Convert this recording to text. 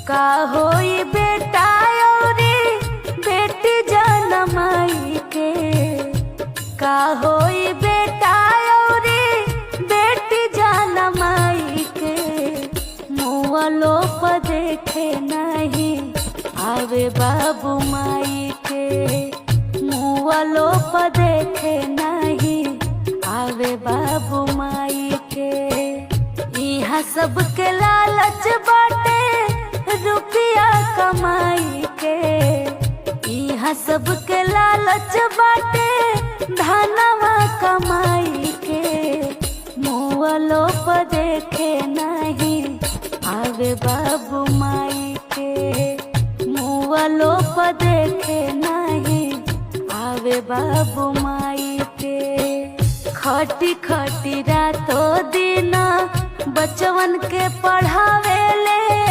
का होई बेटा औरी बेटी जनमाई के, का होई बेटा औरी बेटी जनमाई के। मुँहलो पर देखे नहीं आवे बाबू माई के, मुँहलो पर देखे नहीं आवे बाबू माई के। यहाँ सबके लालच बाटे रुपया कमाई के, यहाँ सबके लालच बाटे धनवा कमाई के। मुँहलो पर देखे नहीं आवे बाबू माई के, मुँहलो पर देखे नहीं आवे बाबू माई के। खटी खटी रातों दिन बचवन के पढ़ावे ले